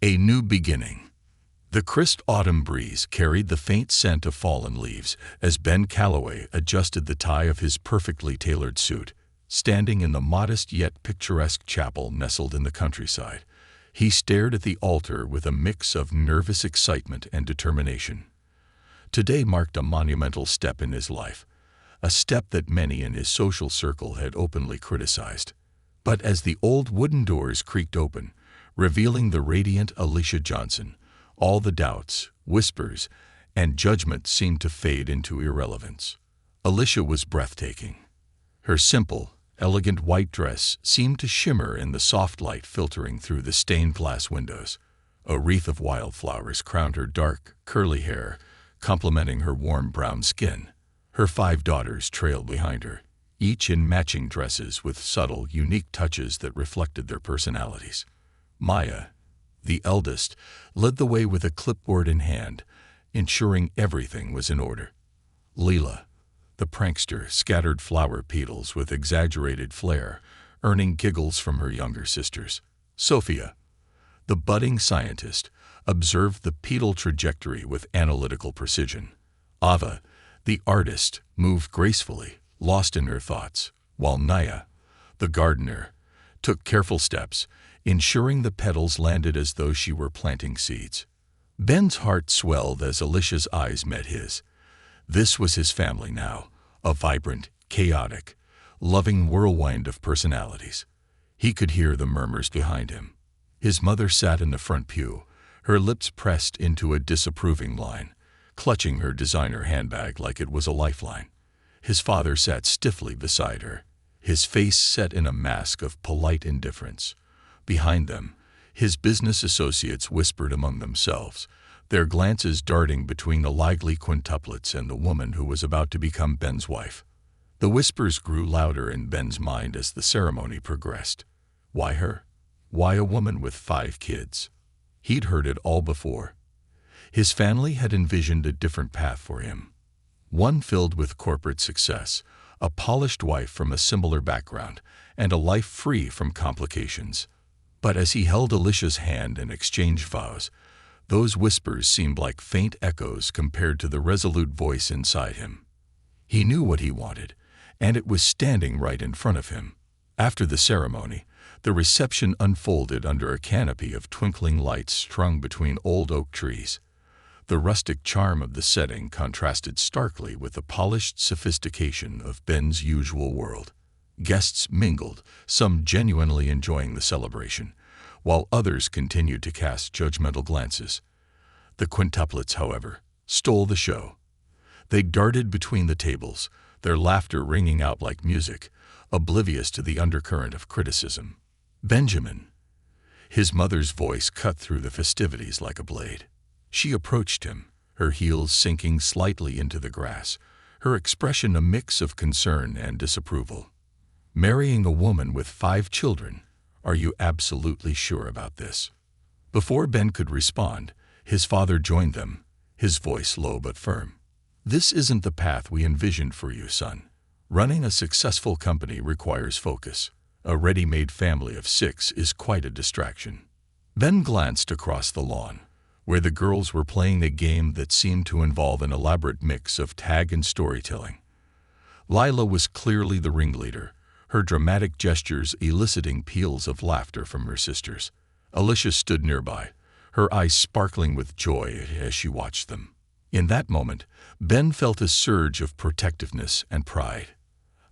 A new beginning. The crisp autumn breeze carried the faint scent of fallen leaves as Ben Calloway adjusted the tie of his perfectly tailored suit, standing in the modest yet picturesque chapel nestled in the countryside. He stared at the altar with a mix of nervous excitement and determination. Today marked a monumental step in his life, a step that many in his social circle had openly criticized. But as the old wooden doors creaked open, revealing the radiant Alicia Johnson, all the doubts, whispers, and judgment seemed to fade into irrelevance. Alicia was breathtaking. Her simple, elegant white dress seemed to shimmer in the soft light filtering through the stained glass windows. A wreath of wildflowers crowned her dark, curly hair, complementing her warm brown skin. Her 5 daughters trailed behind her, each in matching dresses with subtle, unique touches that reflected their personalities. Maya, the eldest, led the way with a clipboard in hand, ensuring everything was in order. Leela, the prankster, scattered flower petals with exaggerated flair, earning giggles from her younger sisters. Sophia, the budding scientist, observed the petal trajectory with analytical precision. Ava, the artist, moved gracefully, lost in her thoughts, while Naya, the gardener, took careful steps, ensuring the petals landed as though she were planting seeds. Ben's heart swelled as Alicia's eyes met his. This was his family now, a vibrant, chaotic, loving whirlwind of personalities. He could hear the murmurs behind him. His mother sat in the front pew, her lips pressed into a disapproving line, clutching her designer handbag like it was a lifeline. His father sat stiffly beside her, his face set in a mask of polite indifference. Behind them, his business associates whispered among themselves, their glances darting between the lively quintuplets and the woman who was about to become Ben's wife. The whispers grew louder in Ben's mind as the ceremony progressed. Why her? Why a woman with 5 kids? He'd heard it all before. His family had envisioned a different path for him, one filled with corporate success, a polished wife from a similar background, and a life free from complications. But as he held Alicia's hand and exchanged vows, those whispers seemed like faint echoes compared to the resolute voice inside him. He knew what he wanted, and it was standing right in front of him. After the ceremony, the reception unfolded under a canopy of twinkling lights strung between old oak trees. The rustic charm of the setting contrasted starkly with the polished sophistication of Ben's usual world. Guests mingled, some genuinely enjoying the celebration, while others continued to cast judgmental glances. The quintuplets, however, stole the show. They darted between the tables, their laughter ringing out like music, oblivious to the undercurrent of criticism. Benjamin. His mother's voice cut through the festivities like a blade. She approached him, her heels sinking slightly into the grass, her expression a mix of concern and disapproval. Marrying a woman with 5 children, are you absolutely sure about this? Before Ben could respond, his father joined them, his voice low but firm. This isn't the path we envisioned for you, son. Running a successful company requires focus. A ready-made family of 6 is quite a distraction. Ben glanced across the lawn, where the girls were playing a game that seemed to involve an elaborate mix of tag and storytelling. Lila was clearly the ringleader, her dramatic gestures eliciting peals of laughter from her sisters. Alicia stood nearby, her eyes sparkling with joy as she watched them. In that moment, Ben felt a surge of protectiveness and pride.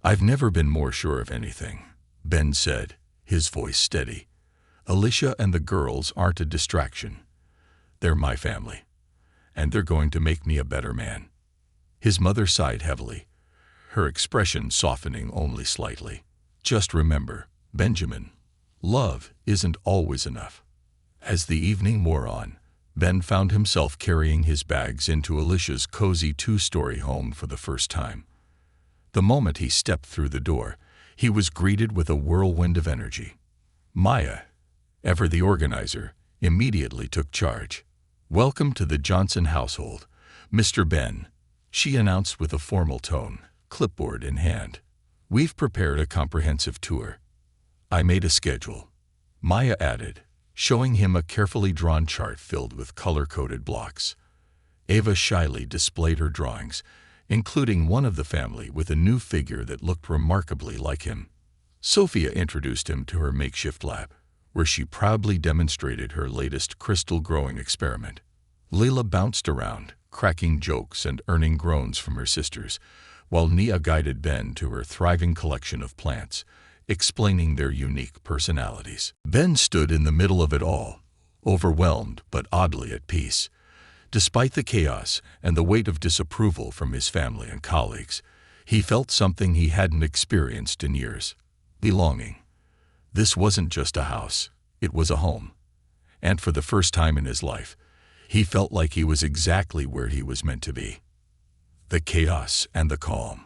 "I've never been more sure of anything," Ben said, his voice steady. "Alicia and the girls aren't a distraction. They're my family, and they're going to make me a better man." His mother sighed heavily, her expression softening only slightly. "Just remember, Benjamin, love isn't always enough." As the evening wore on, Ben found himself carrying his bags into Alicia's cozy 2-story home for the first time. The moment he stepped through the door, he was greeted with a whirlwind of energy. Maya, ever the organizer, immediately took charge. "Welcome to the Johnson household, Mr. Ben," she announced with a formal tone, clipboard in hand. "We've prepared a comprehensive tour. I made a schedule," Maya added, showing him a carefully drawn chart filled with color-coded blocks. Ava shyly displayed her drawings, including one of the family with a new figure that looked remarkably like him. Sophia introduced him to her makeshift lab, where she proudly demonstrated her latest crystal-growing experiment. Leila bounced around, cracking jokes and earning groans from her sisters, while Nia guided Ben to her thriving collection of plants, explaining their unique personalities. Ben stood in the middle of it all, overwhelmed but oddly at peace. Despite the chaos and the weight of disapproval from his family and colleagues, he felt something he hadn't experienced in years: belonging. This wasn't just a house, it was a home. And for the first time in his life, he felt like he was exactly where he was meant to be. The chaos and the calm.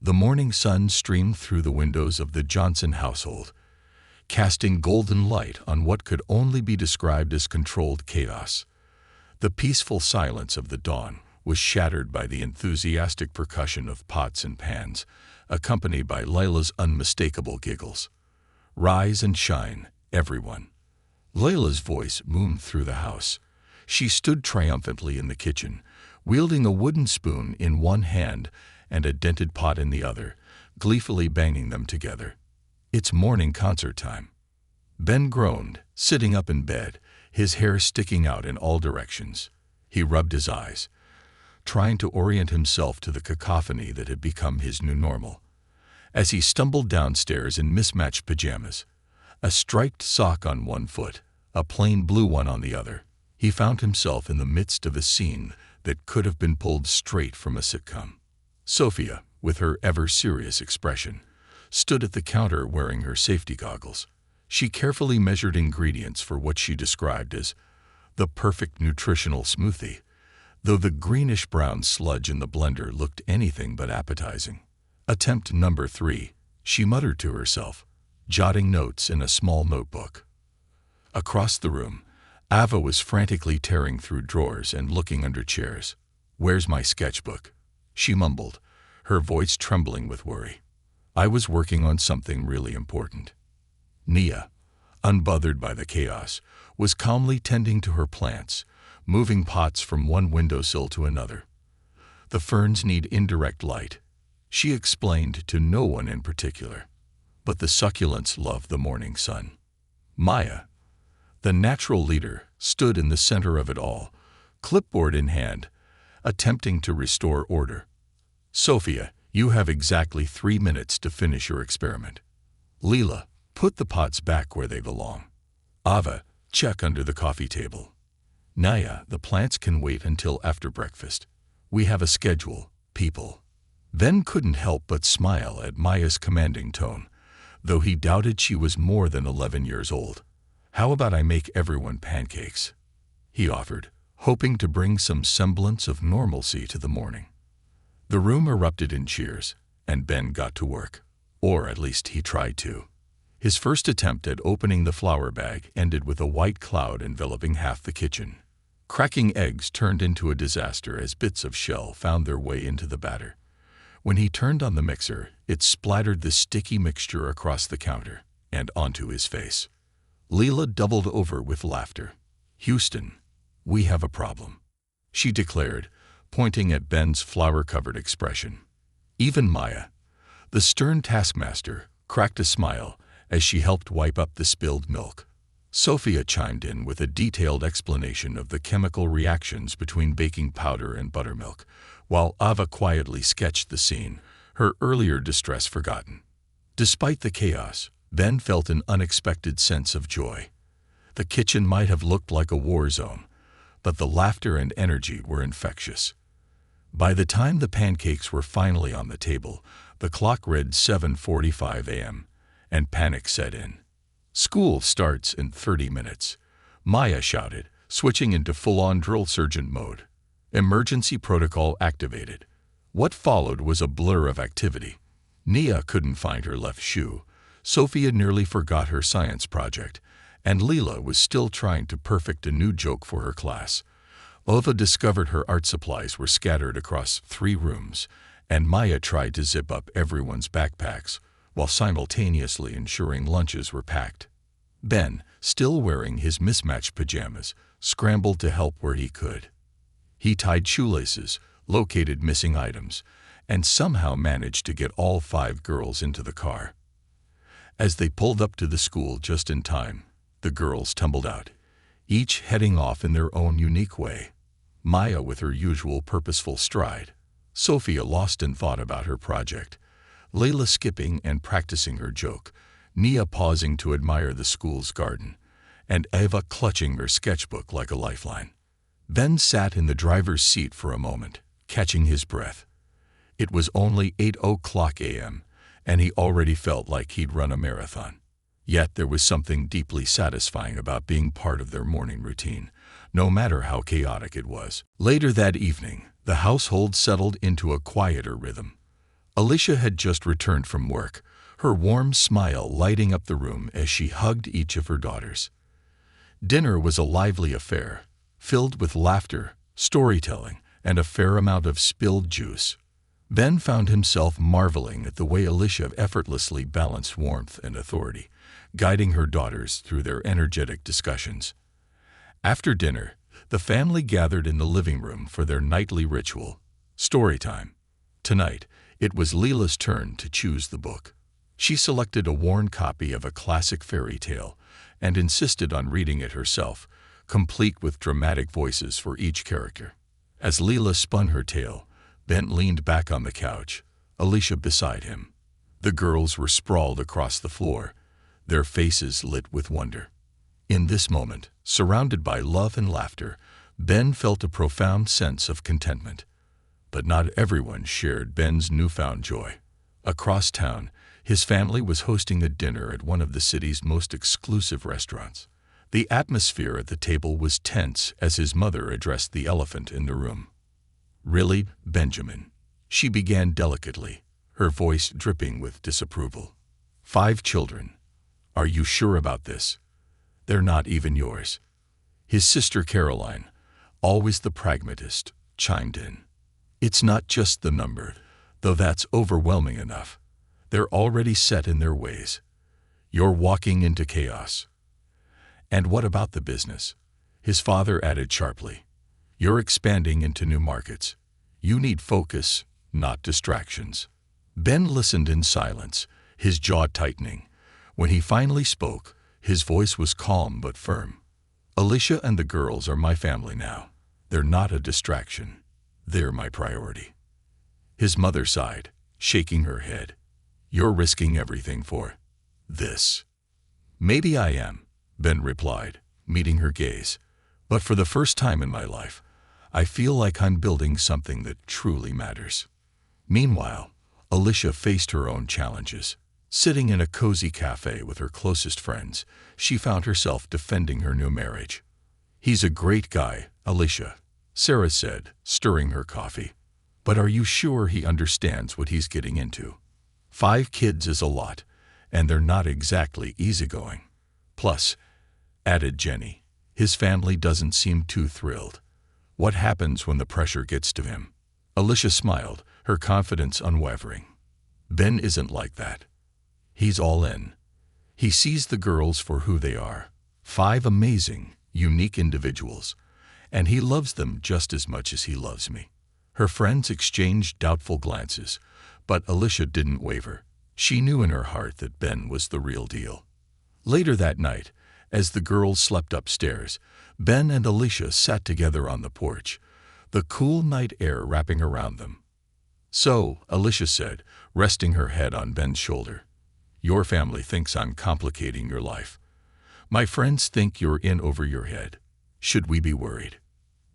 The morning sun streamed through the windows of the Johnson household, casting golden light on what could only be described as controlled chaos. The peaceful silence of the dawn was shattered by the enthusiastic percussion of pots and pans, accompanied by Layla's unmistakable giggles. "Rise and shine, everyone." Layla's voice boomed through the house. She stood triumphantly in the kitchen, wielding a wooden spoon in one hand and a dented pot in the other, gleefully banging them together. "It's morning concert time." Ben groaned, sitting up in bed, his hair sticking out in all directions. He rubbed his eyes, trying to orient himself to the cacophony that had become his new normal. As he stumbled downstairs in mismatched pajamas, a striped sock on one foot, a plain blue one on the other, he found himself in the midst of a scene that could have been pulled straight from a sitcom. Sophia, with her ever-serious expression, stood at the counter wearing her safety goggles. She carefully measured ingredients for what she described as the perfect nutritional smoothie, though the greenish-brown sludge in the blender looked anything but appetizing. "Attempt number 3, she muttered to herself, jotting notes in a small notebook. Across the room, Ava was frantically tearing through drawers and looking under chairs. "Where's my sketchbook?" she mumbled, her voice trembling with worry. "I was working on something really important." Nia, unbothered by the chaos, was calmly tending to her plants, moving pots from one windowsill to another. "The ferns need indirect light," she explained to no one in particular, "but the succulents love the morning sun." Maya, the natural leader, stood in the center of it all, clipboard in hand, attempting to restore order. "Sophia, you have exactly 3 minutes to finish your experiment." "Leila, put the pots back where they belong." "Ava, check under the coffee table." "Naya, the plants can wait until after breakfast. We have a schedule, people." Ben couldn't help but smile at Maya's commanding tone, though he doubted she was more than 11 years old. "How about I make everyone pancakes?" he offered, hoping to bring some semblance of normalcy to the morning. The room erupted in cheers, and Ben got to work. Or at least he tried to. His first attempt at opening the flour bag ended with a white cloud enveloping half the kitchen. Cracking eggs turned into a disaster as bits of shell found their way into the batter. When he turned on the mixer, it splattered the sticky mixture across the counter and onto his face. Leila doubled over with laughter. "Houston, we have a problem," she declared, pointing at Ben's flour-covered expression. Even Maya, the stern taskmaster, cracked a smile as she helped wipe up the spilled milk. Sophia chimed in with a detailed explanation of the chemical reactions between baking powder and buttermilk, while Ava quietly sketched the scene, her earlier distress forgotten. Despite the chaos, Ben felt an unexpected sense of joy. The kitchen might have looked like a war zone, but the laughter and energy were infectious. By the time the pancakes were finally on the table, the clock read 7:45 a.m., and panic set in. "School starts in 30 minutes, Maya shouted, switching into full-on drill sergeant mode. Emergency protocol activated. What followed was a blur of activity. Nia couldn't find her left shoe, Sophia nearly forgot her science project, and Leila was still trying to perfect a new joke for her class. Ova discovered her art supplies were scattered across 3 rooms, and Maya tried to zip up everyone's backpacks while simultaneously ensuring lunches were packed. Ben, still wearing his mismatched pajamas, scrambled to help where he could. He tied shoelaces, located missing items, and somehow managed to get all 5 girls into the car. As they pulled up to the school just in time, the girls tumbled out, each heading off in their own unique way. Maya with her usual purposeful stride, Sophia lost in thought about her project, Layla skipping and practicing her joke, Nia pausing to admire the school's garden, and Eva clutching her sketchbook like a lifeline. Ben sat in the driver's seat for a moment, catching his breath. It was only 8:00 a.m., and he already felt like he'd run a marathon. Yet there was something deeply satisfying about being part of their morning routine, no matter how chaotic it was. Later that evening, the household settled into a quieter rhythm. Alicia had just returned from work, her warm smile lighting up the room as she hugged each of her daughters. Dinner was a lively affair, filled with laughter, storytelling, and a fair amount of spilled juice. Ben found himself marveling at the way Alicia effortlessly balanced warmth and authority, guiding her daughters through their energetic discussions. After dinner, the family gathered in the living room for their nightly ritual, story time. Tonight, it was Leela's turn to choose the book. She selected a worn copy of a classic fairy tale and insisted on reading it herself, complete with dramatic voices for each character. As Leela spun her tale, Ben leaned back on the couch, Alicia beside him. The girls were sprawled across the floor, their faces lit with wonder. In this moment, surrounded by love and laughter, Ben felt a profound sense of contentment. But not everyone shared Ben's newfound joy. Across town, his family was hosting a dinner at one of the city's most exclusive restaurants. The atmosphere at the table was tense as his mother addressed the elephant in the room. "Really, Benjamin?" she began delicately, her voice dripping with disapproval. "5 children. Are you sure about this? They're not even yours." His sister Caroline, always the pragmatist, chimed in. "It's not just the number, though that's overwhelming enough. They're already set in their ways. You're walking into chaos." "And what about the business?" his father added sharply. "You're expanding into new markets. You need focus, not distractions." Ben listened in silence, his jaw tightening. When he finally spoke, his voice was calm but firm. "Alicia and the girls are my family now. They're not a distraction. They're my priority." His mother sighed, shaking her head. "You're risking everything for this." "Maybe I am," Ben replied, meeting her gaze. "But for the first time in my life, I feel like I'm building something that truly matters." Meanwhile, Alicia faced her own challenges. Sitting in a cozy cafe with her closest friends, she found herself defending her new marriage. "He's a great guy, Alicia," Sarah said, stirring her coffee. "But are you sure he understands what he's getting into? 5 kids is a lot, and they're not exactly easygoing. Plus," added Jenny, "his family doesn't seem too thrilled. What happens when the pressure gets to him?" Alicia smiled, her confidence unwavering. "Ben isn't like that. He's all in. He sees the girls for who they are, 5 amazing, unique individuals, and he loves them just as much as he loves me." Her friends exchanged doubtful glances, but Alicia didn't waver. She knew in her heart that Ben was the real deal. Later that night, as the girls slept upstairs, Ben and Alicia sat together on the porch, the cool night air wrapping around them. "So," Alicia said, resting her head on Ben's shoulder, "your family thinks I'm complicating your life. My friends think you're in over your head. Should we be worried?"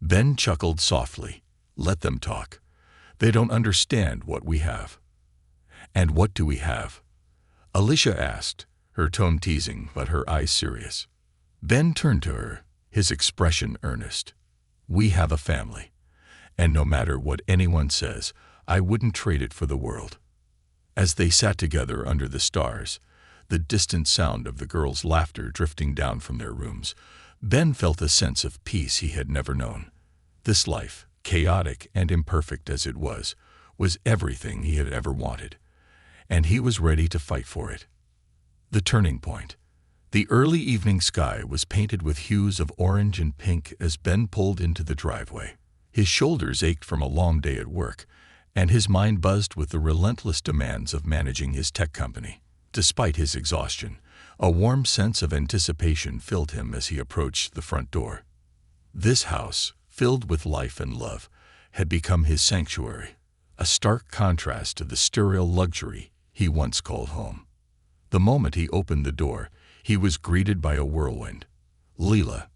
Ben chuckled softly. "Let them talk. They don't understand what we have." "And what do we have?" Alicia asked, her tone teasing but her eyes serious. Ben turned to her, his expression earnest. "We have a family, and no matter what anyone says, I wouldn't trade it for the world." As they sat together under the stars, the distant sound of the girls' laughter drifting down from their rooms, Ben felt a sense of peace he had never known. This life, chaotic and imperfect as it was everything he had ever wanted, and he was ready to fight for it. The turning point. The early evening sky was painted with hues of orange and pink as Ben pulled into the driveway. His shoulders ached from a long day at work, and his mind buzzed with the relentless demands of managing his tech company. Despite his exhaustion, a warm sense of anticipation filled him as he approached the front door. This house, filled with life and love, had become his sanctuary, a stark contrast to the sterile luxury he once called home. The moment he opened the door, he was greeted by a whirlwind. Leela,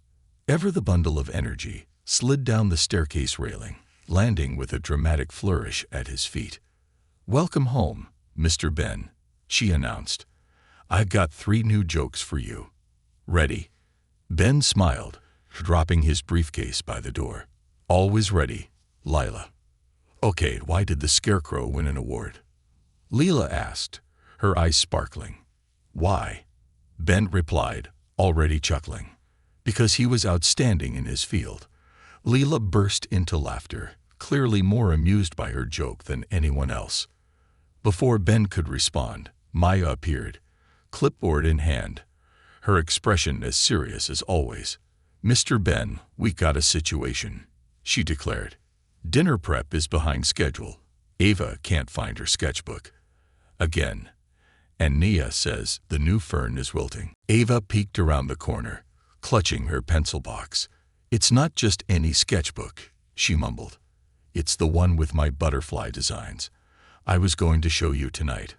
ever the bundle of energy, slid down the staircase railing, landing with a dramatic flourish at his feet. "Welcome home, Mr. Ben," she announced. "I've got 3 new jokes for you. Ready?" Ben smiled, dropping his briefcase by the door. "Always ready, Lila." "Okay, why did the Scarecrow win an award?" Leela asked, her eyes sparkling. "Why?" Ben replied, already chuckling. "Because he was outstanding in his field." Leela burst into laughter, clearly more amused by her joke than anyone else. Before Ben could respond, Maya appeared, clipboard in hand, her expression as serious as always. "Mr. Ben, we got a situation," she declared. "Dinner prep is behind schedule. Ava can't find her sketchbook. Again. And Nia says the new fern is wilting." Ava peeked around the corner, clutching her pencil box. "It's not just any sketchbook," she mumbled. "It's the one with my butterfly designs. I was going to show you tonight."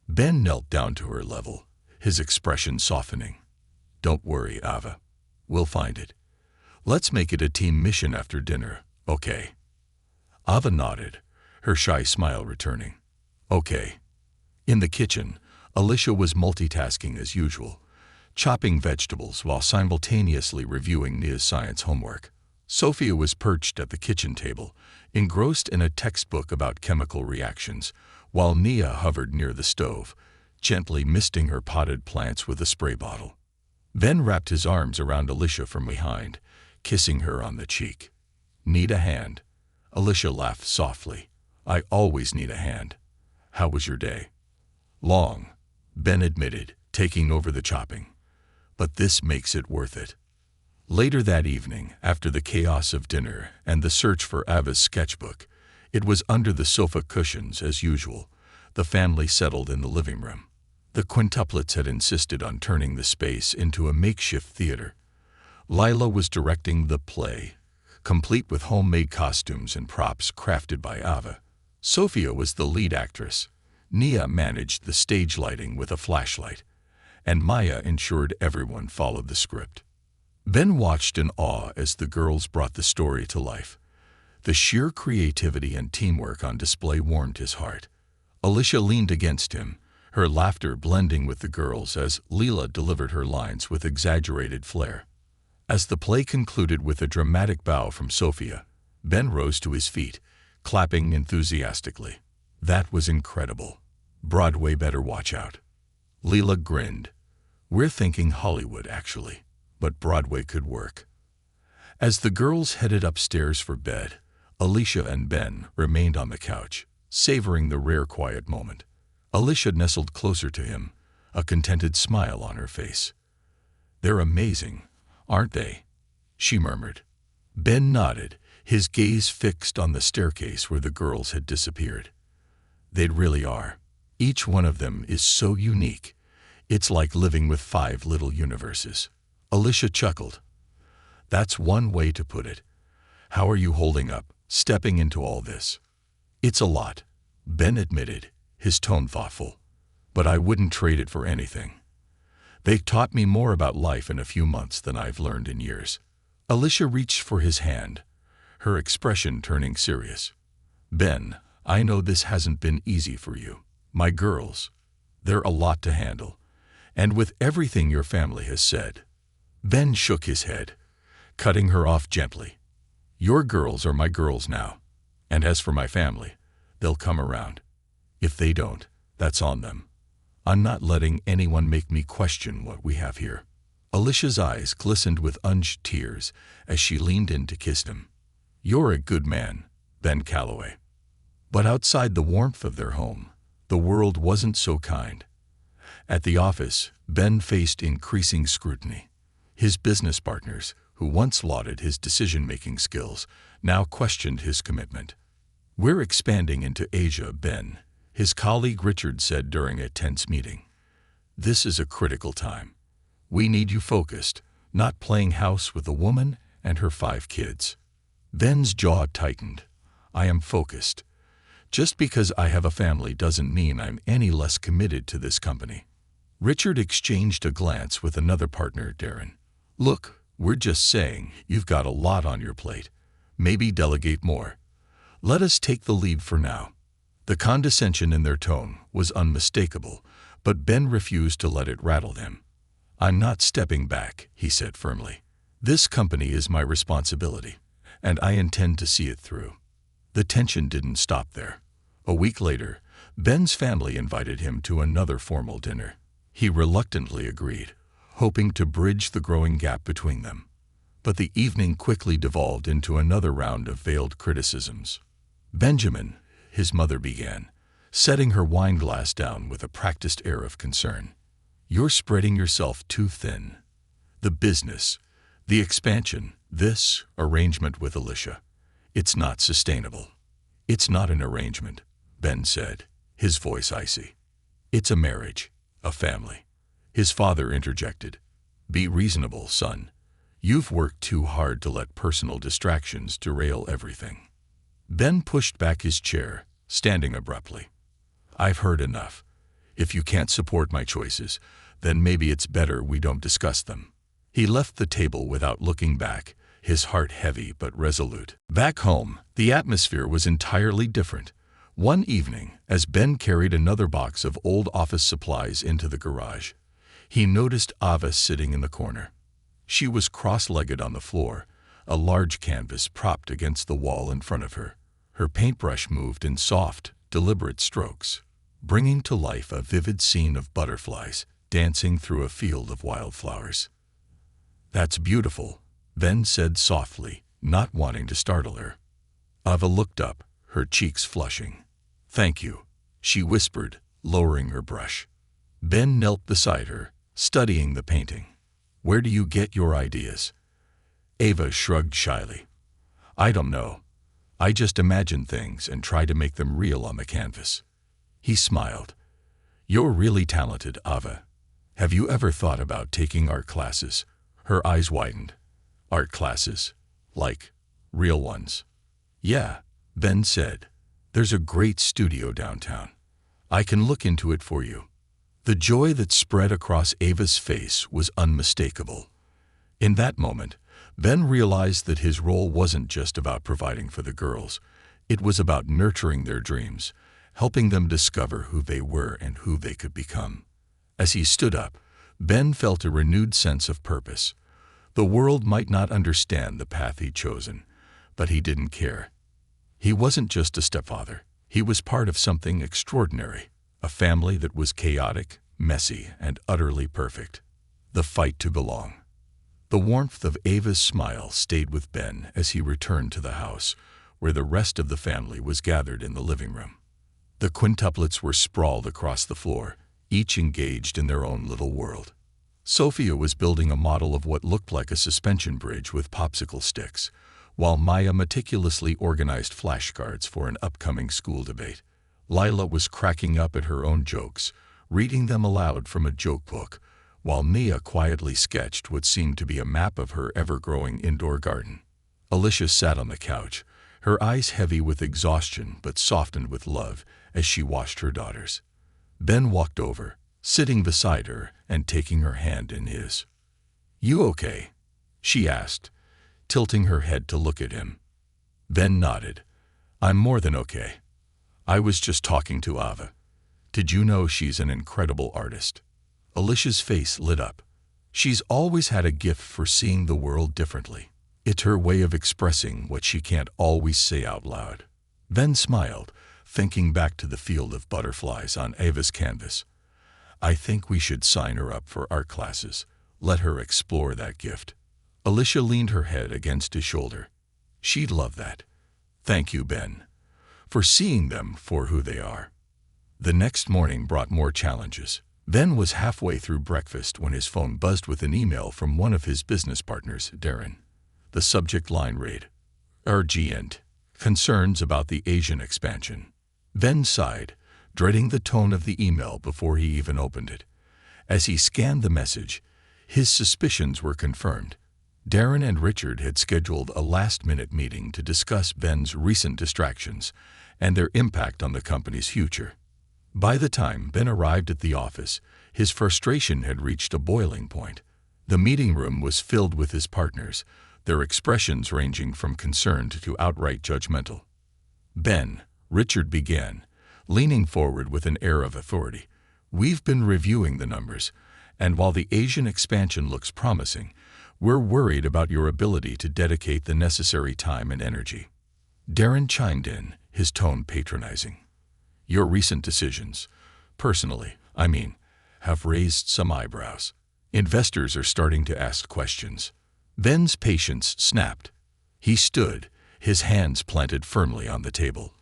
Ben knelt down to her level, his expression softening. "Don't worry, Ava. We'll find it. Let's make it a team mission after dinner, okay?" Ava nodded, her shy smile returning. "Okay." In the kitchen, Alicia was multitasking as usual, chopping vegetables while simultaneously reviewing Nia's science homework. Sophia was perched at the kitchen table, engrossed in a textbook about chemical reactions, while Nia hovered near the stove, gently misting her potted plants with a spray bottle. Ben wrapped his arms around Alicia from behind, kissing her on the cheek. "Need a hand?" Alicia laughed softly. "I always need a hand. How was your day?" "Long," Ben admitted, taking over the chopping. "But this makes it worth it." Later that evening, after the chaos of dinner and the search for Ava's sketchbook, it was under the sofa cushions as usual. The family settled in the living room. The quintuplets had insisted on turning the space into a makeshift theater. Lila was directing the play, complete with homemade costumes and props crafted by Ava. Sophia was the lead actress. Nia managed the stage lighting with a flashlight, and Maya ensured everyone followed the script. Ben watched in awe as the girls brought the story to life. The sheer creativity and teamwork on display warmed his heart. Alicia leaned against him, her laughter blending with the girls as Leela delivered her lines with exaggerated flair. As the play concluded with a dramatic bow from Sophia, Ben rose to his feet, clapping enthusiastically. "That was incredible. Broadway better watch out." Leela grinned. "We're thinking Hollywood, actually, but Broadway could work." As the girls headed upstairs for bed, Alicia and Ben remained on the couch, savoring the rare quiet moment. Alicia nestled closer to him, a contented smile on her face. "They're amazing, aren't they?" she murmured. Ben nodded, his gaze fixed on the staircase where the girls had disappeared. "They really are. Each one of them is so unique. It's like living with 5 little universes." Alicia chuckled. "That's one way to put it. How are you holding up, stepping into all this?" "It's a lot," Ben admitted, his tone thoughtful. "But I wouldn't trade it for anything. They've taught me more about life in a few months than I've learned in years." Alicia reached for his hand, her expression turning serious. "Ben, I know this hasn't been easy for you. My girls, they're a lot to handle. And with everything your family has said." Ben shook his head, cutting her off gently. "Your girls are my girls now. And as for my family, they'll come around. If they don't, that's on them. I'm not letting anyone make me question what we have here." Alicia's eyes glistened with unused tears as she leaned in to kiss him. "You're a good man, Ben Calloway." But outside the warmth of their home, the world wasn't so kind. At the office, Ben faced increasing scrutiny. His business partners, who once lauded his decision-making skills, now questioned his commitment. "We're expanding into Asia, Ben," his colleague Richard said during a tense meeting. "This is a critical time. We need you focused, not playing house with a woman and her 5 kids." Ben's jaw tightened. "I am focused. Just because I have a family doesn't mean I'm any less committed to this company." Richard exchanged a glance with another partner, Darren. "Look, we're just saying you've got a lot on your plate. Maybe delegate more. Let us take the lead for now." The condescension in their tone was unmistakable, but Ben refused to let it rattle him. "I'm not stepping back," he said firmly. "This company is my responsibility, and I intend to see it through." The tension didn't stop there. A week later, Ben's family invited him to another formal dinner. He reluctantly agreed, hoping to bridge the growing gap between them. But the evening quickly devolved into another round of veiled criticisms. "Benjamin," his mother began, setting her wine glass down with a practiced air of concern, "you're spreading yourself too thin. The business, the expansion, this arrangement with Alicia, it's not sustainable." "It's not an arrangement," Ben said, his voice icy. "It's a marriage, a family." His father interjected. "Be reasonable, son. You've worked too hard to let personal distractions derail everything." Ben pushed back his chair, standing abruptly. "I've heard enough. If you can't support my choices, then maybe it's better we don't discuss them." He left the table without looking back, his heart heavy but resolute. Back home, the atmosphere was entirely different. One evening, as Ben carried another box of old office supplies into the garage, he noticed Ava sitting in the corner. She was cross-legged on the floor, a large canvas propped against the wall in front of her. Her paintbrush moved in soft, deliberate strokes, bringing to life a vivid scene of butterflies dancing through a field of wildflowers. "That's beautiful," Ben said softly, not wanting to startle her. Ava looked up, her cheeks flushing. "Thank you," she whispered, lowering her brush. Ben knelt beside her, studying the painting. "Where do you get your ideas?" Ava shrugged shyly. "I don't know. I just imagine things and try to make them real on the canvas." He smiled. "You're really talented, Ava. Have you ever thought about taking art classes?" Her eyes widened. "Art classes? Like real ones?" "Yeah," Ben said. "There's a great studio downtown. I can look into it for you." The joy that spread across Ava's face was unmistakable. In that moment, Ben realized that his role wasn't just about providing for the girls. It was about nurturing their dreams, helping them discover who they were and who they could become. As he stood up, Ben felt a renewed sense of purpose. The world might not understand the path he'd chosen, but he didn't care. He wasn't just a stepfather. He was part of something extraordinary, a family that was chaotic, messy, and utterly perfect. The fight to belong. The warmth of Ava's smile stayed with Ben as he returned to the house, where the rest of the family was gathered in the living room. The quintuplets were sprawled across the floor, each engaged in their own little world. Sophia was building a model of what looked like a suspension bridge with popsicle sticks, while Maya meticulously organized flashcards for an upcoming school debate. Lila was cracking up at her own jokes, reading them aloud from a joke book, while Mia quietly sketched what seemed to be a map of her ever-growing indoor garden. Alicia sat on the couch, her eyes heavy with exhaustion but softened with love as she watched her daughters. Ben walked over, sitting beside her and taking her hand in his. "You okay?" she asked, tilting her head to look at him. Ben nodded. "I'm more than okay. I was just talking to Ava. Did you know she's an incredible artist?" Alicia's face lit up. She's always had a gift for seeing the world differently. It's her way of expressing what she can't always say out loud. Ben smiled, thinking back to the field of butterflies on Ava's canvas. "I think we should sign her up for art classes. Let her explore that gift." Alicia leaned her head against his shoulder. "She'd love that. Thank you, Ben, for seeing them for who they are." The next morning brought more challenges. Ben was halfway through breakfast when his phone buzzed with an email from one of his business partners, Darren. The subject line read, "Urgent. Concerns about the Asian expansion." Ben sighed, dreading the tone of the email before he even opened it. As he scanned the message, his suspicions were confirmed. Darren and Richard had scheduled a last-minute meeting to discuss Ben's recent distractions and their impact on the company's future. By the time Ben arrived at the office, his frustration had reached a boiling point. The meeting room was filled with his partners, their expressions ranging from concerned to outright judgmental. "Ben," Richard began, leaning forward with an air of authority, "we've been reviewing the numbers, and while the Asian expansion looks promising, we're worried about your ability to dedicate the necessary time and energy." Darren chimed in, his tone patronizing. "Your recent decisions, personally, have raised some eyebrows. Investors are starting to ask questions." Ben's patience snapped. He stood, his hands planted firmly on the table.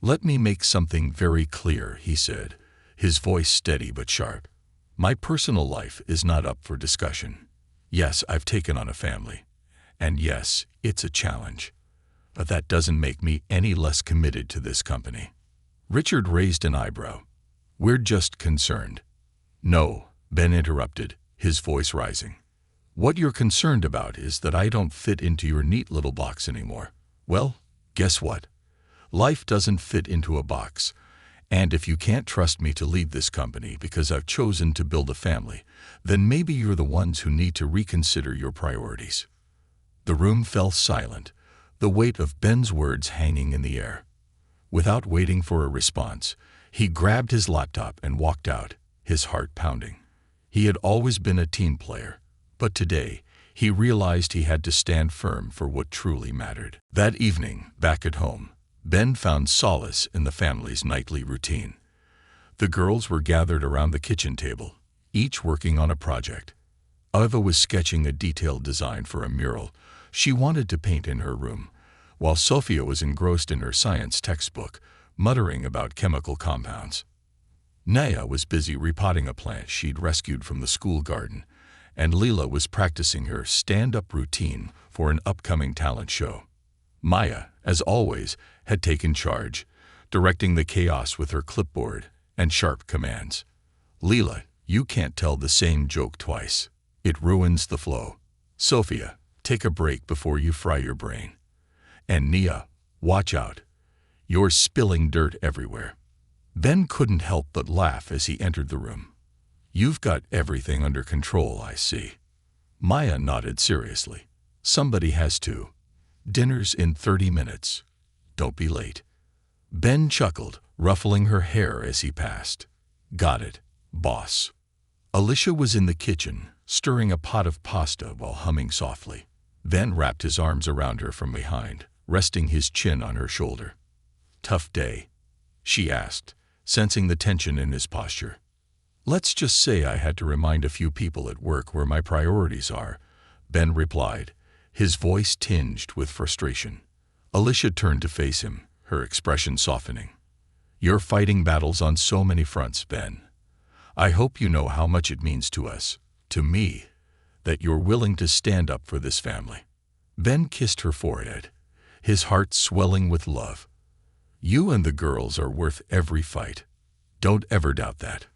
"Let me make something very clear," he said, his voice steady but sharp. "My personal life is not up for discussion. Yes, I've taken on a family. And yes, it's a challenge. But that doesn't make me any less committed to this company." Richard raised an eyebrow. "We're just concerned." "No," Ben interrupted, his voice rising. "What you're concerned about is that I don't fit into your neat little box anymore. Well, guess what? Life doesn't fit into a box. And if you can't trust me to lead this company because I've chosen to build a family, then maybe you're the ones who need to reconsider your priorities." The room fell silent, the weight of Ben's words hanging in the air. Without waiting for a response, he grabbed his laptop and walked out, his heart pounding. He had always been a team player, but today he realized he had to stand firm for what truly mattered. That evening, back at home, Ben found solace in the family's nightly routine. The girls were gathered around the kitchen table, each working on a project. Eva was sketching a detailed design for a mural she wanted to paint in her room, while Sophia was engrossed in her science textbook, muttering about chemical compounds. Naya was busy repotting a plant she'd rescued from the school garden, and Leela was practicing her stand-up routine for an upcoming talent show. Maya, as always, had taken charge, directing the chaos with her clipboard and sharp commands. "Leela, you can't tell the same joke twice. It ruins the flow. Sophia, take a break before you fry your brain. And Nia, watch out. You're spilling dirt everywhere." Ben couldn't help but laugh as he entered the room. "You've got everything under control, I see." Maya nodded seriously. "Somebody has to. Dinner's in 30 minutes. Don't be late." Ben chuckled, ruffling her hair as he passed. "Got it, boss." Alicia was in the kitchen, stirring a pot of pasta while humming softly. Ben wrapped his arms around her from behind, resting his chin on her shoulder. "Tough day?" she asked, sensing the tension in his posture. "Let's just say I had to remind a few people at work where my priorities are," Ben replied, his voice tinged with frustration. Alicia turned to face him, her expression softening. "You're fighting battles on so many fronts, Ben. I hope you know how much it means to us, to me, that you're willing to stand up for this family." Ben kissed her forehead, his heart swelling with love. "You and the girls are worth every fight. Don't ever doubt that."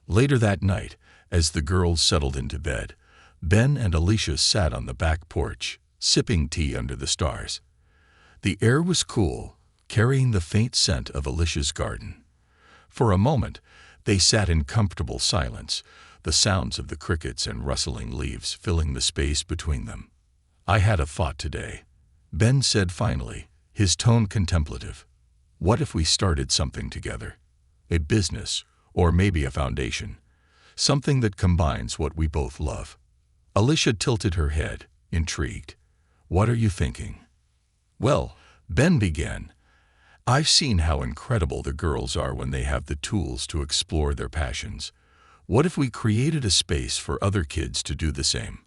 Later that night, as the girls settled into bed, Ben and Alicia sat on the back porch, sipping tea under the stars. The air was cool, carrying the faint scent of Alicia's garden. For a moment, they sat in comfortable silence, the sounds of the crickets and rustling leaves filling the space between them. "I had a thought today," Ben said finally, his tone contemplative. "What if we started something together? A business, or maybe a foundation. Something that combines what we both love." Alicia tilted her head, intrigued. "What are you thinking?" "Well," Ben began, "I've seen how incredible the girls are when they have the tools to explore their passions. What if we created a space for other kids to do the same?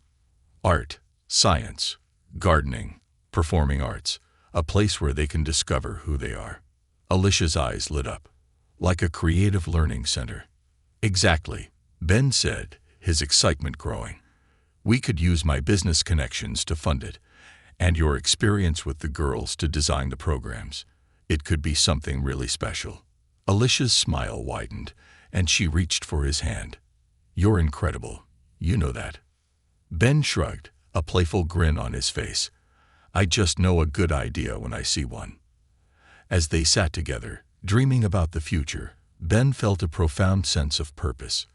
Art, science, gardening, performing arts, a place where they can discover who they are." Alicia's eyes lit up. "Like a creative learning center." Exactly, Ben said, his excitement growing. We could use my business connections to fund it, and your experience with the girls to design the programs. It could be something really special. Alicia's smile widened, and she reached for his hand. You're incredible, you know that. Ben shrugged, a playful grin on his face. I just know a good idea when I see one. As they sat together, dreaming about the future, Ben felt a profound sense of purpose.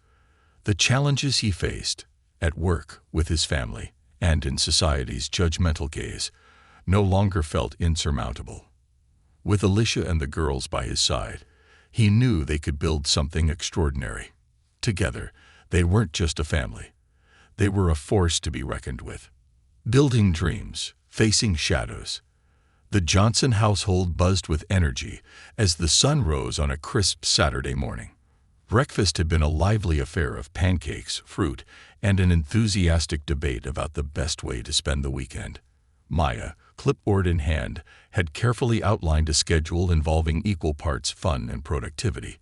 The challenges he faced, at work, with his family, and in society's judgmental gaze, no longer felt insurmountable. With Alicia and the girls by his side, he knew they could build something extraordinary. Together, they weren't just a family. They were a force to be reckoned with. Building dreams, facing shadows. The Johnson household buzzed with energy as the sun rose on a crisp Saturday morning. Breakfast had been a lively affair of pancakes, fruit, and an enthusiastic debate about the best way to spend the weekend. Maya, clipboard in hand, had carefully outlined a schedule involving equal parts fun and productivity,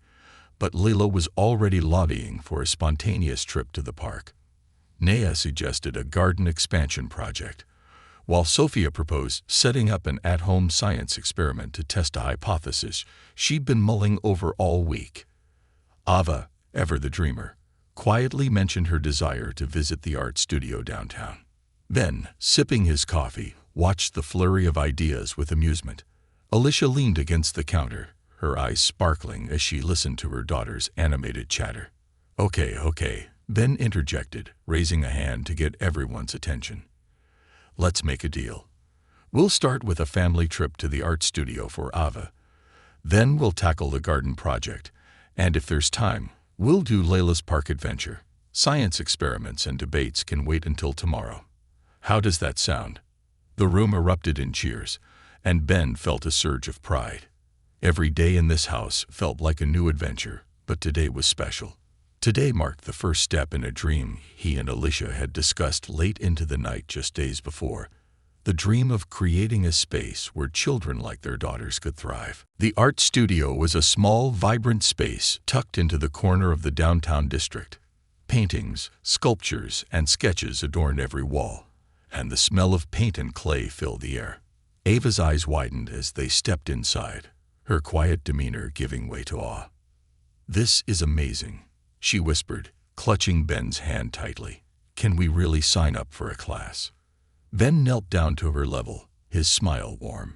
but Leila was already lobbying for a spontaneous trip to the park. Naya suggested a garden expansion project, while Sophia proposed setting up an at-home science experiment to test a hypothesis she'd been mulling over all week. Ava, ever the dreamer, quietly mentioned her desire to visit the art studio downtown. Ben, sipping his coffee, watched the flurry of ideas with amusement. Alicia leaned against the counter, her eyes sparkling as she listened to her daughter's animated chatter. Okay, Ben interjected, raising a hand to get everyone's attention. Let's make a deal. We'll start with a family trip to the art studio for Ava. Then we'll tackle the garden project, and if there's time, we'll do Layla's park adventure. Science experiments and debates can wait until tomorrow. How does that sound? The room erupted in cheers, and Ben felt a surge of pride. Every day in this house felt like a new adventure, but today was special. Today marked the first step in a dream he and Alicia had discussed late into the night just days before. The dream of creating a space where children like their daughters could thrive. The art studio was a small, vibrant space tucked into the corner of the downtown district. Paintings, sculptures, and sketches adorned every wall, and the smell of paint and clay filled the air. Ava's eyes widened as they stepped inside, her quiet demeanor giving way to awe. This is amazing, she whispered, clutching Ben's hand tightly. Can we really sign up for a class? Ben knelt down to her level, his smile warm.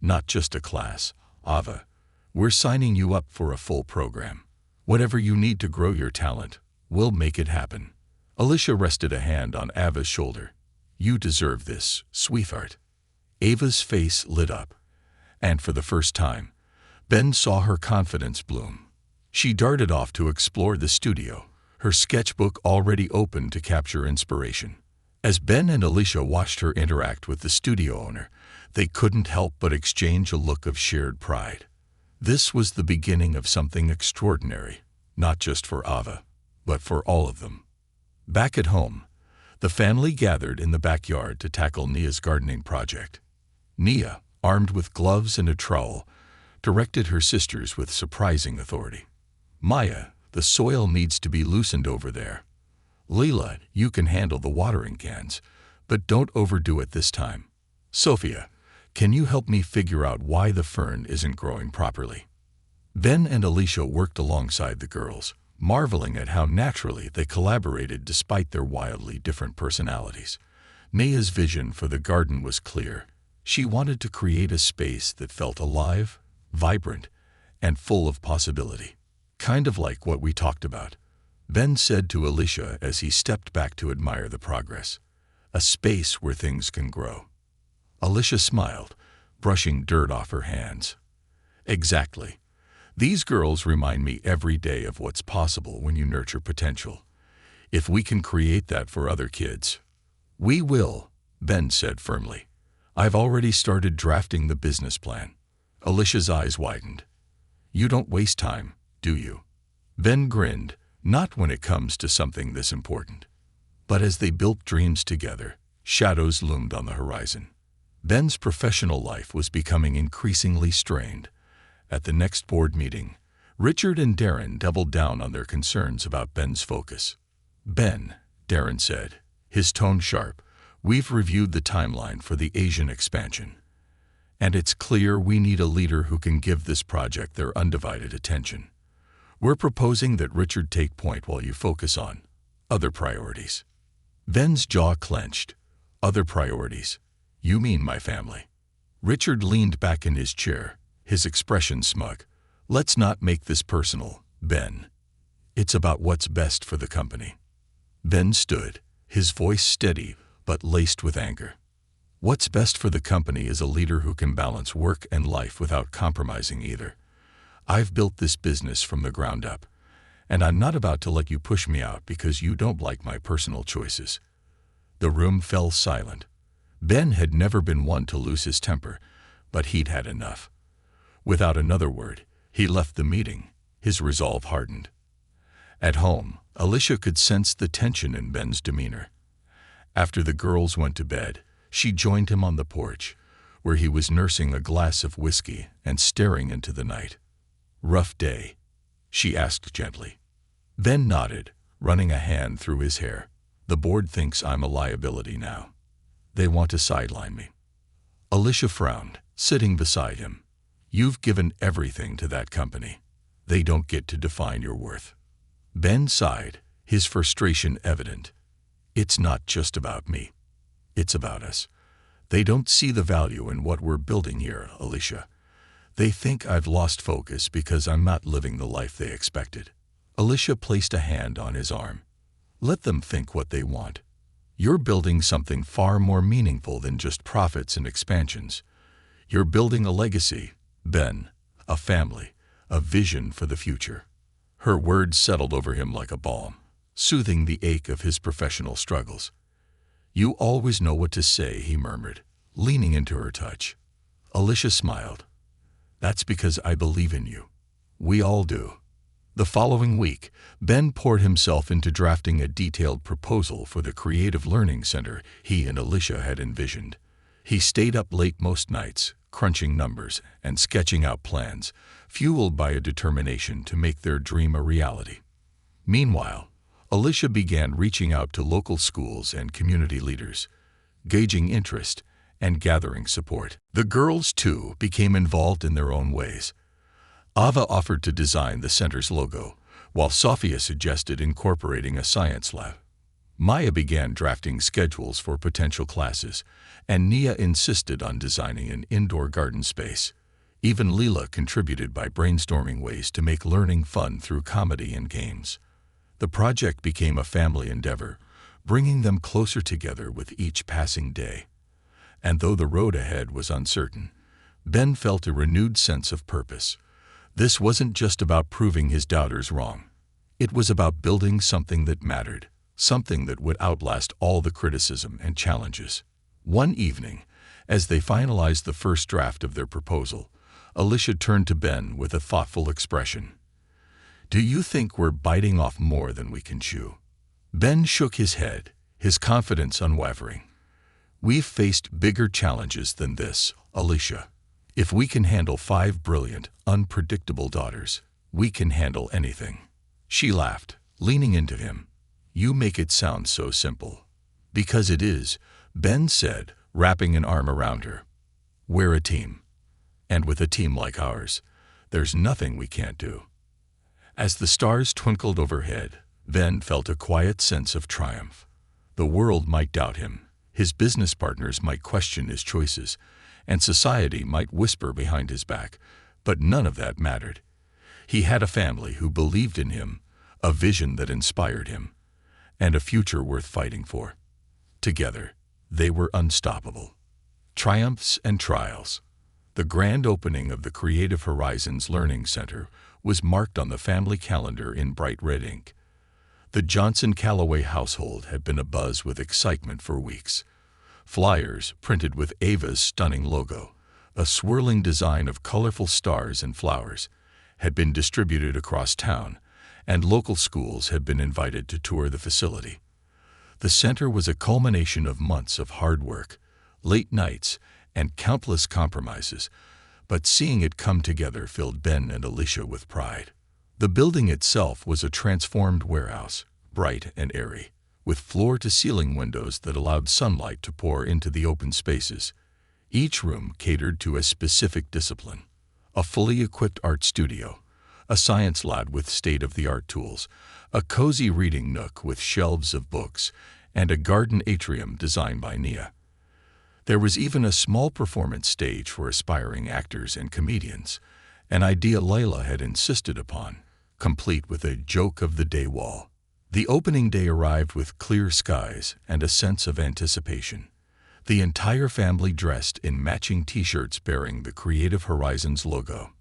Not just a class, Ava. We're signing you up for a full program. Whatever you need to grow your talent, we'll make it happen. Alicia rested a hand on Ava's shoulder. You deserve this, sweetheart. Ava's face lit up, and for the first time, Ben saw her confidence bloom. She darted off to explore the studio, her sketchbook already open to capture inspiration. As Ben and Alicia watched her interact with the studio owner, they couldn't help but exchange a look of shared pride. This was the beginning of something extraordinary, not just for Ava, but for all of them. Back at home, the family gathered in the backyard to tackle Nia's gardening project. Nia, armed with gloves and a trowel, directed her sisters with surprising authority. Maya, the soil needs to be loosened over there. Leila, you can handle the watering cans, but don't overdo it this time. Sophia, can you help me figure out why the fern isn't growing properly? Ben and Alicia worked alongside the girls, marveling at how naturally they collaborated despite their wildly different personalities. Nia's vision for the garden was clear. She wanted to create a space that felt alive, vibrant, and full of possibility. Kind of like what we talked about, Ben said to Alicia as he stepped back to admire the progress. A space where things can grow. Alicia smiled, brushing dirt off her hands. Exactly. These girls remind me every day of what's possible when you nurture potential. If we can create that for other kids, we will, Ben said firmly. I've already started drafting the business plan. Alicia's eyes widened. You don't waste time, do you? Ben grinned. Not when it comes to something this important. But as they built dreams together, shadows loomed on the horizon. Ben's professional life was becoming increasingly strained. At the next board meeting, Richard and Darren doubled down on their concerns about Ben's focus. "Ben," Darren said, his tone sharp, "we've reviewed the timeline for the Asian expansion, and it's clear we need a leader who can give this project their undivided attention. We're proposing that Richard take point while you focus on other priorities." Ben's jaw clenched. "Other priorities? You mean my family?" Richard leaned back in his chair, his expression smug. "Let's not make this personal, Ben. It's about what's best for the company." Ben stood, his voice steady but laced with anger. "What's best for the company is a leader who can balance work and life without compromising either. I've built this business from the ground up, and I'm not about to let you push me out because you don't like my personal choices." The room fell silent. Ben had never been one to lose his temper, but he'd had enough. Without another word, he left the meeting, his resolve hardened. At home, Alicia could sense the tension in Ben's demeanor. After the girls went to bed, she joined him on the porch, where he was nursing a glass of whiskey and staring into the night. "Rough day?" she asked gently. Ben nodded, running a hand through his hair. "The board thinks I'm a liability now. They want to sideline me." Alicia frowned, sitting beside him. "You've given everything to that company. They don't get to define your worth." Ben sighed, his frustration evident. "It's not just about me. It's about us. They don't see the value in what we're building here, Alicia. They think I've lost focus because I'm not living the life they expected." Alicia placed a hand on his arm. "Let them think what they want. You're building something far more meaningful than just profits and expansions. You're building a legacy, Ben, a family, a vision for the future." Her words settled over him like a balm, soothing the ache of his professional struggles. "You always know what to say," he murmured, leaning into her touch. Alicia smiled. "That's because I believe in you. We all do." The following week, Ben poured himself into drafting a detailed proposal for the creative learning center he and Alicia had envisioned. He stayed up late most nights, crunching numbers and sketching out plans, fueled by a determination to make their dream a reality. Meanwhile, Alicia began reaching out to local schools and community leaders, gauging interest and gathering support. The girls, too, became involved in their own ways. Ava offered to design the center's logo, while Sofia suggested incorporating a science lab. Maya began drafting schedules for potential classes, and Nia insisted on designing an indoor garden space. Even Leela contributed by brainstorming ways to make learning fun through comedy and games. The project became a family endeavor, bringing them closer together with each passing day. And though the road ahead was uncertain, Ben felt a renewed sense of purpose. This wasn't just about proving his doubters wrong. It was about building something that mattered, something that would outlast all the criticism and challenges. One evening, as they finalized the first draft of their proposal, Alicia turned to Ben with a thoughtful expression. "Do you think we're biting off more than we can chew?" Ben shook his head, his confidence unwavering. "We've faced bigger challenges than this, Alicia. If we can handle 5 brilliant, unpredictable daughters, we can handle anything." She laughed, leaning into him. "You make it sound so simple." "Because it is," Ben said, wrapping an arm around her. "We're a team. And with a team like ours, there's nothing we can't do." As the stars twinkled overhead, Ben felt a quiet sense of triumph. The world might doubt him, his business partners might question his choices, and society might whisper behind his back, but none of that mattered. He had a family who believed in him, a vision that inspired him, and a future worth fighting for. Together, they were unstoppable. Triumphs and trials. The grand opening of the Creative Horizons Learning Center was marked on the family calendar in bright red ink. The Johnson-Callaway household had been abuzz with excitement for weeks. Flyers, printed with Ava's stunning logo, a swirling design of colorful stars and flowers, had been distributed across town, and local schools had been invited to tour the facility. The center was a culmination of months of hard work, late nights, and countless compromises, but seeing it come together filled Ben and Alicia with pride. The building itself was a transformed warehouse, bright and airy, with floor-to-ceiling windows that allowed sunlight to pour into the open spaces. Each room catered to a specific discipline: a fully equipped art studio, a science lab with state-of-the-art tools, a cozy reading nook with shelves of books, and a garden atrium designed by Nia. There was even a small performance stage for aspiring actors and comedians, an idea Layla had insisted upon, complete with a joke of the day wall. The opening day arrived with clear skies and a sense of anticipation. The entire family dressed in matching t-shirts bearing the Creative Horizons logo.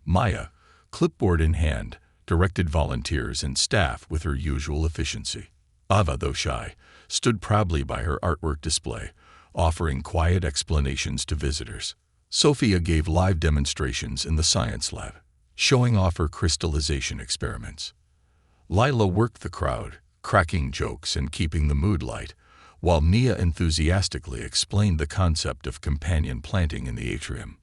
Maya, clipboard in hand, directed volunteers and staff with her usual efficiency. Ava, though shy, stood proudly by her artwork display, offering quiet explanations to visitors. Sophia gave live demonstrations in the science lab, showing off her crystallization experiments. Lila worked the crowd, cracking jokes and keeping the mood light, while Nia enthusiastically explained the concept of companion planting in the atrium.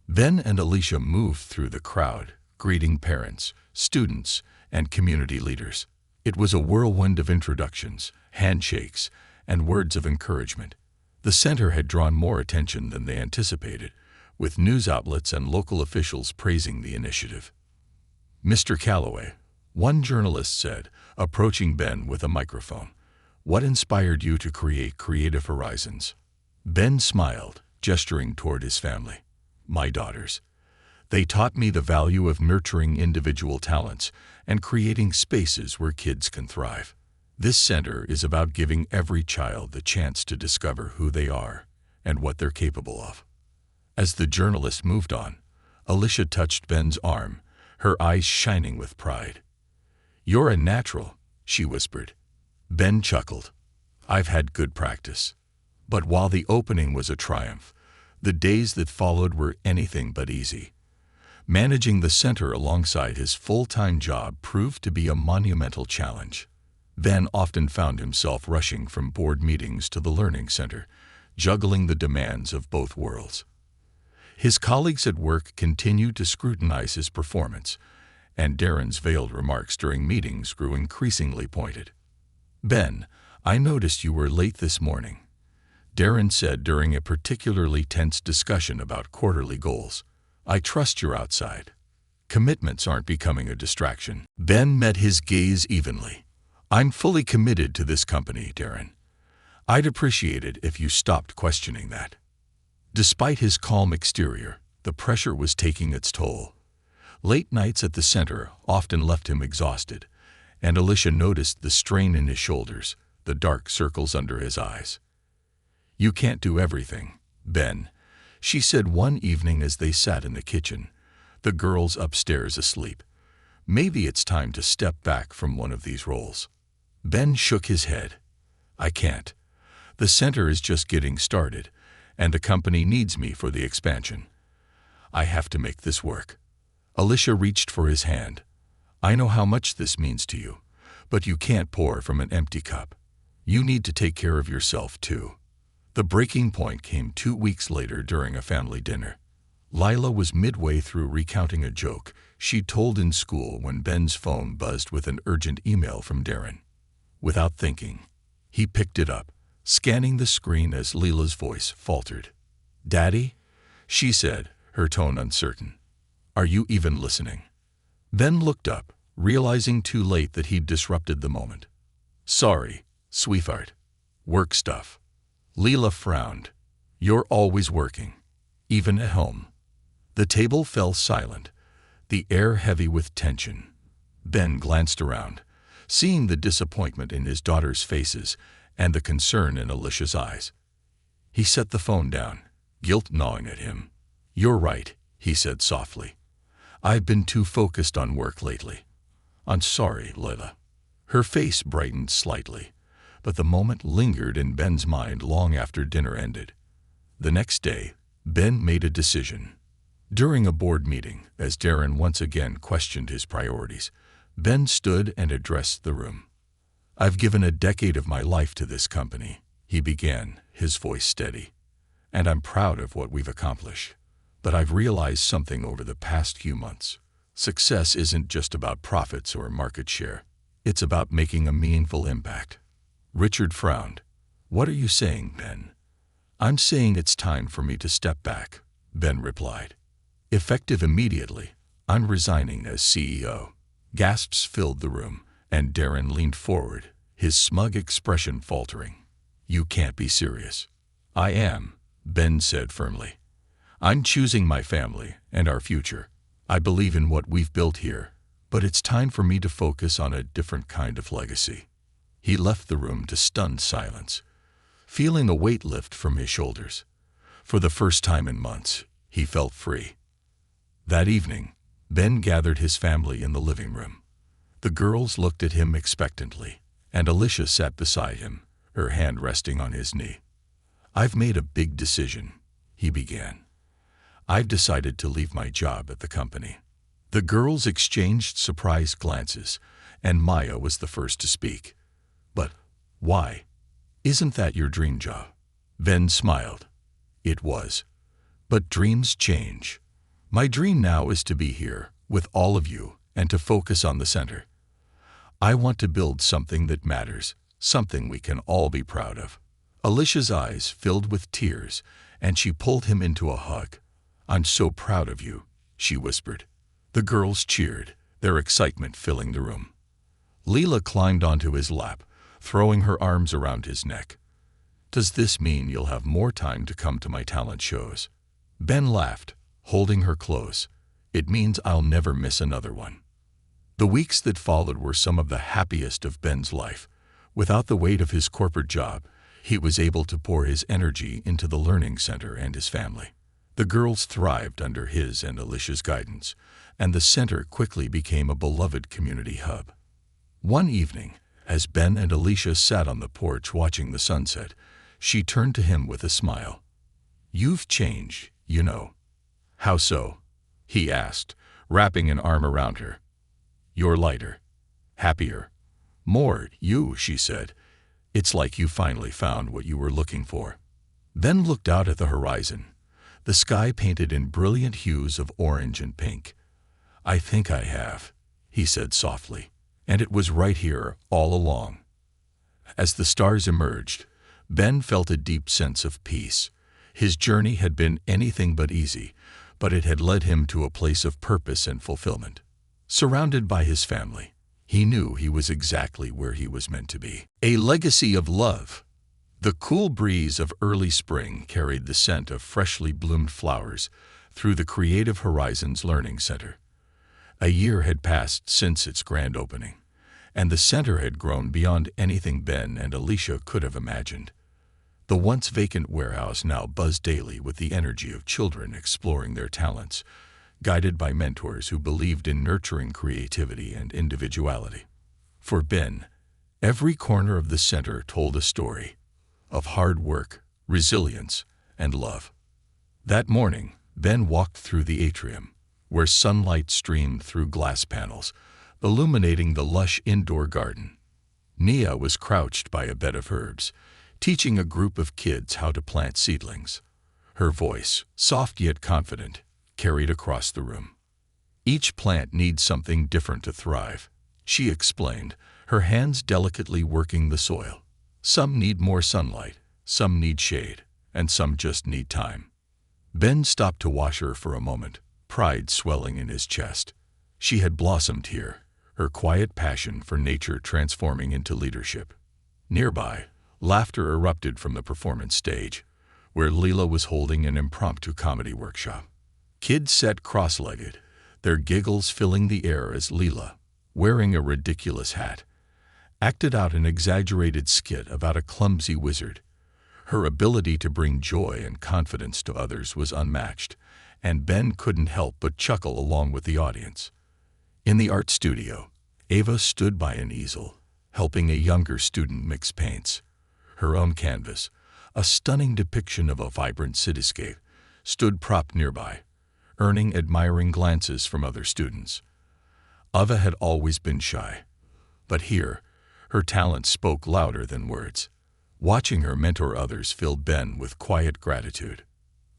Ben and Alicia moved through the crowd, greeting parents, students, and community leaders. It was a whirlwind of introductions, handshakes, and words of encouragement. The center had drawn more attention than they anticipated, with news outlets and local officials praising the initiative. "Mr. Calloway," one journalist said, approaching Ben with a microphone, "what inspired you to create Creative Horizons?" Ben smiled, gesturing toward his family. "My daughters. They taught me the value of nurturing individual talents and creating spaces where kids can thrive. This center is about giving every child the chance to discover who they are and what they're capable of." As the journalist moved on, Alicia touched Ben's arm, her eyes shining with pride. "You're a natural," she whispered. Ben chuckled. "I've had good practice." But while the opening was a triumph, the days that followed were anything but easy. Managing the center alongside his full-time job proved to be a monumental challenge. Ben often found himself rushing from board meetings to the learning center, juggling the demands of both worlds. His colleagues at work continued to scrutinize his performance, and Darren's veiled remarks during meetings grew increasingly pointed. "Ben, I noticed you were late this morning," Darren said during a particularly tense discussion about quarterly goals. "I trust you're outside. Commitments aren't becoming a distraction." Ben met his gaze evenly. "I'm fully committed to this company, Darren. I'd appreciate it if you stopped questioning that." Despite his calm exterior, the pressure was taking its toll. Late nights at the center often left him exhausted, and Alicia noticed the strain in his shoulders, the dark circles under his eyes. "You can't do everything, Ben," she said one evening as they sat in the kitchen, the girls upstairs asleep. "Maybe it's time to step back from one of these roles." Ben shook his head. "I can't. The center is just getting started, and the company needs me for the expansion. I have to make this work." Alicia reached for his hand. "I know how much this means to you, but you can't pour from an empty cup. You need to take care of yourself, too." The breaking point came 2 weeks later during a family dinner. Lila was midway through recounting a joke she'd told in school when Ben's phone buzzed with an urgent email from Darren. Without thinking, he picked it up, scanning the screen as Lila's voice faltered. "Daddy?" she said, her tone uncertain. "Are you even listening?" Ben looked up, realizing too late that he'd disrupted the moment. "Sorry, sweetheart. Work stuff." Lila frowned. "You're always working, even at home." The table fell silent, the air heavy with tension. Ben glanced around, seeing the disappointment in his daughters' faces and the concern in Alicia's eyes. He set the phone down, guilt gnawing at him. "You're right," he said softly. "I've been too focused on work lately. I'm sorry, Lila." Her face brightened slightly, but the moment lingered in Ben's mind long after dinner ended. The next day, Ben made a decision. During a board meeting, as Darren once again questioned his priorities, Ben stood and addressed the room. "I've given a decade of my life to this company," he began, his voice steady, "and I'm proud of what we've accomplished. But I've realized something over the past few months, Success isn't just about profits or market share. It's about making a meaningful impact. Richard frowned. What are you saying, Ben? I'm saying it's time for me to step back, Ben replied. Effective immediately, I'm resigning as CEO. Gasps filled the room, and Darren leaned forward, his smug expression faltering. You can't be serious. I am, Ben said firmly. I'm choosing my family and our future. I believe in what we've built here, but it's time for me to focus on a different kind of legacy. He left the room to stunned silence, feeling a weight lift from his shoulders. For the first time in months, he felt free. That evening, Ben gathered his family in the living room. The girls looked at him expectantly, and Alicia sat beside him, her hand resting on his knee. I've made a big decision, he began. I've decided to leave my job at the company. The girls exchanged surprised glances, and Maya was the first to speak. But why? Isn't that your dream job? Ben smiled. It was. But dreams change. My dream now is to be here with all of you and to focus on the center. I want to build something that matters, something we can all be proud of. Alicia's eyes filled with tears, and she pulled him into a hug. I'm so proud of you, she whispered. The girls cheered, their excitement filling the room. Leela climbed onto his lap, throwing her arms around his neck. Does this mean you'll have more time to come to my talent shows? Ben laughed, holding her close. It means I'll never miss another one. The weeks that followed were some of the happiest of Ben's life. Without the weight of his corporate job, he was able to pour his energy into the learning center and his family. The girls thrived under his and Alicia's guidance, and the center quickly became a beloved community hub. One evening, as Ben and Alicia sat on the porch watching the sunset, she turned to him with a smile. You've changed, you know. How so? He asked, wrapping an arm around her. You're lighter, happier, more you, she said. It's like you finally found what you were looking for. Ben looked out at the horizon, the sky painted in brilliant hues of orange and pink. I think I have, he said softly, and it was right here all along. As the stars emerged, Ben felt a deep sense of peace. His journey had been anything but easy, but it had led him to a place of purpose and fulfillment. Surrounded by his family, he knew he was exactly where he was meant to be. A legacy of love. The cool breeze of early spring carried the scent of freshly bloomed flowers through the Creative Horizons Learning Center. A year had passed since its grand opening, and the center had grown beyond anything Ben and Alicia could have imagined. The once vacant warehouse now buzzed daily with the energy of children exploring their talents, guided by mentors who believed in nurturing creativity and individuality. For Ben, every corner of the center told a story of hard work, resilience, and love. That morning, Ben walked through the atrium, where sunlight streamed through glass panels, illuminating the lush indoor garden. Nia was crouched by a bed of herbs, teaching a group of kids how to plant seedlings. Her voice, soft yet confident, carried across the room. Each plant needs something different to thrive, she explained, her hands delicately working the soil. Some need more sunlight, some need shade, and some just need time. Ben stopped to watch her for a moment, pride swelling in his chest. She had blossomed here, her quiet passion for nature transforming into leadership. Nearby, laughter erupted from the performance stage, where Leela was holding an impromptu comedy workshop. Kids sat cross-legged, their giggles filling the air as Leela, wearing a ridiculous hat, acted out an exaggerated skit about a clumsy wizard. Her ability to bring joy and confidence to others was unmatched, and Ben couldn't help but chuckle along with the audience. In the art studio, Ava stood by an easel, helping a younger student mix paints. Her own canvas, a stunning depiction of a vibrant cityscape, stood propped nearby, earning admiring glances from other students. Ava had always been shy, but here, her talent spoke louder than words. Watching her mentor others filled Ben with quiet gratitude.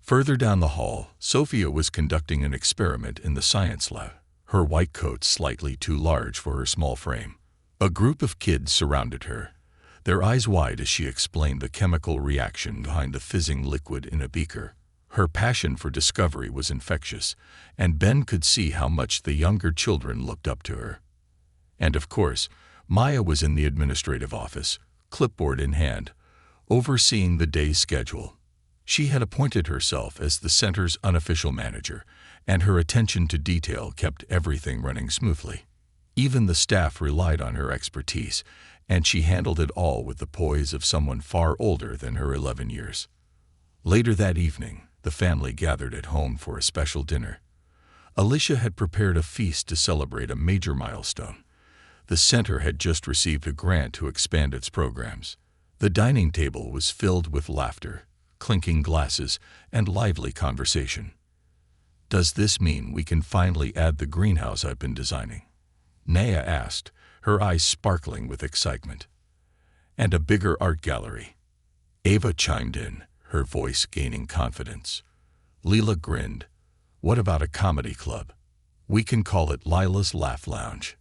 Further down the hall, Sophia was conducting an experiment in the science lab, her white coat slightly too large for her small frame. A group of kids surrounded her, their eyes wide as she explained the chemical reaction behind the fizzing liquid in a beaker. Her passion for discovery was infectious, and Ben could see how much the younger children looked up to her. And of course, Maya was in the administrative office, clipboard in hand, overseeing the day's schedule. She had appointed herself as the center's unofficial manager, and her attention to detail kept everything running smoothly. Even the staff relied on her expertise, and she handled it all with the poise of someone far older than her 11 years. Later that evening, the family gathered at home for a special dinner. Alicia had prepared a feast to celebrate a major milestone. The center had just received a grant to expand its programs. The dining table was filled with laughter, clinking glasses, and lively conversation. "Does this mean we can finally add the greenhouse I've been designing?" Naya asked, her eyes sparkling with excitement. "And a bigger art gallery." Ava chimed in, her voice gaining confidence. Leela grinned. "What about a comedy club? We can call it Lila's Laugh Lounge."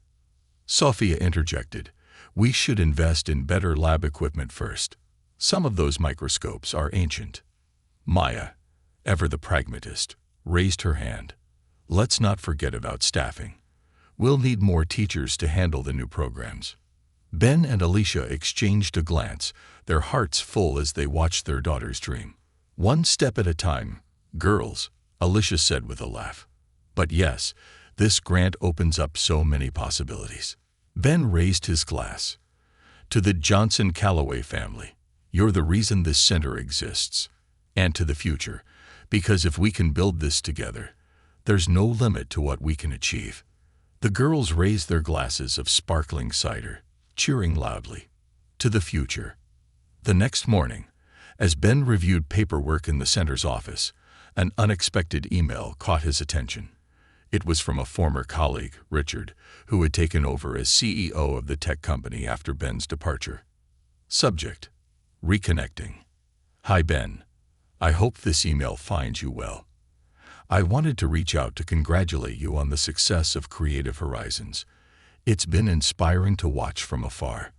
Sophia interjected, "We should invest in better lab equipment first. Some of those microscopes are ancient." Maya, ever the pragmatist, raised her hand. "Let's not forget about staffing. We'll need more teachers to handle the new programs." Ben and Alicia exchanged a glance, their hearts full as they watched their daughter's dream. "One step at a time, girls," Alicia said with a laugh. "But yes, this grant opens up so many possibilities." Ben raised his glass. "To the Johnson-Callaway family, you're the reason this center exists. And to the future, because if we can build this together, there's no limit to what we can achieve." The girls raised their glasses of sparkling cider, cheering loudly. To the future. The next morning, as Ben reviewed paperwork in the center's office, an unexpected email caught his attention. It was from a former colleague, Richard, who had taken over as CEO of the tech company after Ben's departure. Subject: Reconnecting. "Hi Ben. I hope this email finds you well. I wanted to reach out to congratulate you on the success of Creative Horizons. It's been inspiring to watch from afar.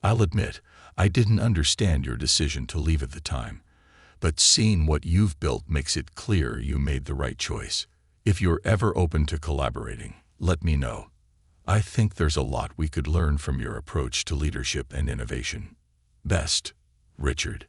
I'll admit, I didn't understand your decision to leave at the time, but seeing what you've built makes it clear you made the right choice. If you're ever open to collaborating, let me know. I think there's a lot we could learn from your approach to leadership and innovation. Best, Richard."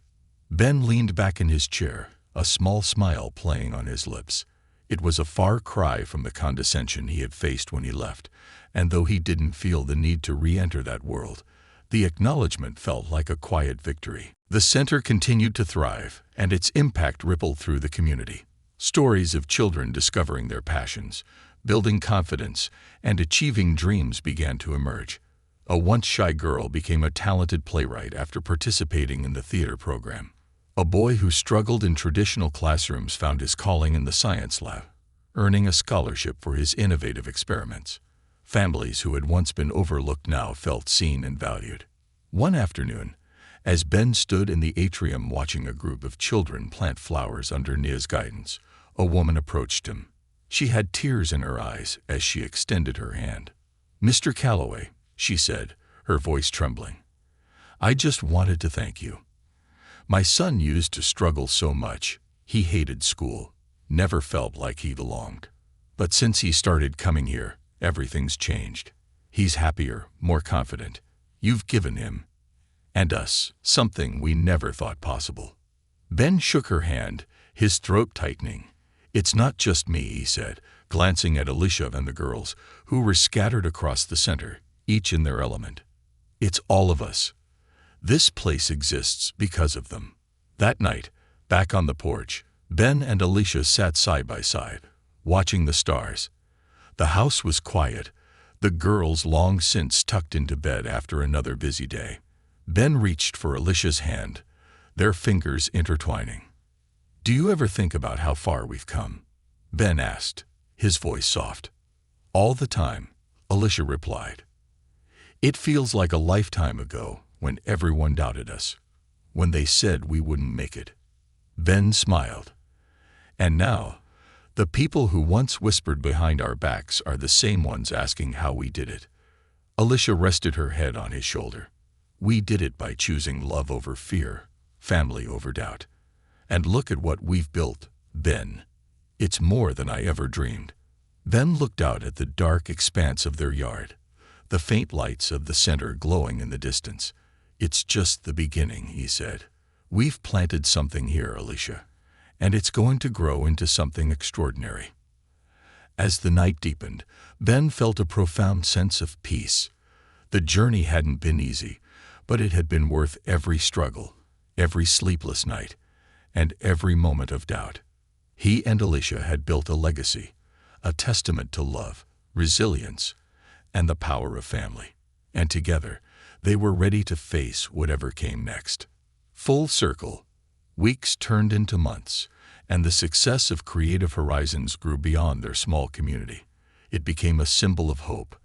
Ben leaned back in his chair, a small smile playing on his lips. It was a far cry from the condescension he had faced when he left, and though he didn't feel the need to re-enter that world, the acknowledgement felt like a quiet victory. The center continued to thrive, and its impact rippled through the community. Stories of children discovering their passions, building confidence, and achieving dreams began to emerge. A once shy girl became a talented playwright after participating in the theater program. A boy who struggled in traditional classrooms found his calling in the science lab, earning a scholarship for his innovative experiments. Families who had once been overlooked now felt seen and valued. One afternoon, as Ben stood in the atrium watching a group of children plant flowers under Nia's guidance, a woman approached him. She had tears in her eyes as she extended her hand. "Mr. Callaway," she said, her voice trembling, "I just wanted to thank you. My son used to struggle so much. He hated school, never felt like he belonged. But since he started coming here, everything's changed. He's happier, more confident. You've given him, and us, something we never thought possible." Ben shook her hand, his throat tightening. "It's not just me," he said, glancing at Alicia and the girls, who were scattered across the center, each in their element. "It's all of us. This place exists because of them." That night, back on the porch, Ben and Alicia sat side by side, watching the stars. The house was quiet, the girls long since tucked into bed after another busy day. Ben reached for Alicia's hand, their fingers intertwining. "Do you ever think about how far we've come?" Ben asked, his voice soft. "All the time," Alicia replied. "It feels like a lifetime ago when everyone doubted us, when they said we wouldn't make it." Ben smiled. "And now, The people who once whispered behind our backs are the same ones asking how we did it. Alicia rested her head on his shoulder. We did it by choosing love over fear, family over doubt. And look at what we've built, Ben. It's more than I ever dreamed. Ben looked out at the dark expanse of their yard, the faint lights of the center glowing in the distance. It's just the beginning, he said. We've planted something here, Alicia, and it's going to grow into something extraordinary. As the night deepened, Ben felt a profound sense of peace. The journey hadn't been easy, but it had been worth every struggle, every sleepless night, and every moment of doubt. He and Alicia had built a legacy, a testament to love, resilience, and the power of family. And together, they were ready to face whatever came next. Full circle, weeks turned into months, and the success of Creative Horizons grew beyond their small community. It became a symbol of hope,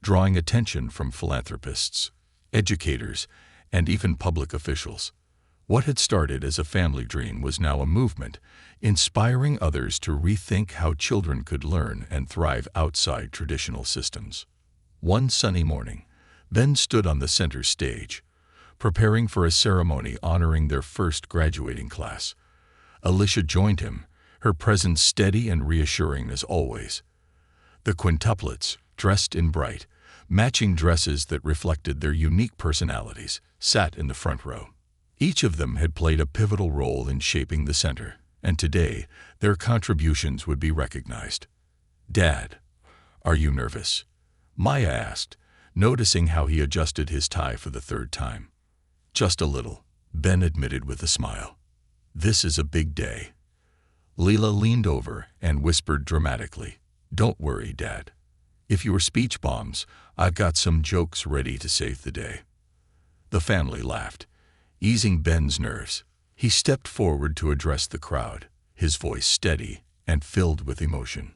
drawing attention from philanthropists, educators, and even public officials. What had started as a family dream was now a movement, inspiring others to rethink how children could learn and thrive outside traditional systems. One sunny morning, Ben stood on the center stage, preparing for a ceremony honoring their first graduating class. Alicia joined him, her presence steady and reassuring as always. The quintuplets, dressed in bright, matching dresses that reflected their unique personalities, sat in the front row. Each of them had played a pivotal role in shaping the center, and today their contributions would be recognized. "Dad, are you nervous?" Maya asked, noticing how he adjusted his tie for the third time. "Just a little," Ben admitted with a smile. "This is a big day." Leela leaned over and whispered dramatically, "Don't worry, Dad. If your speech bombs, I've got some jokes ready to save the day." The family laughed, easing Ben's nerves. He stepped forward to address the crowd, his voice steady and filled with emotion.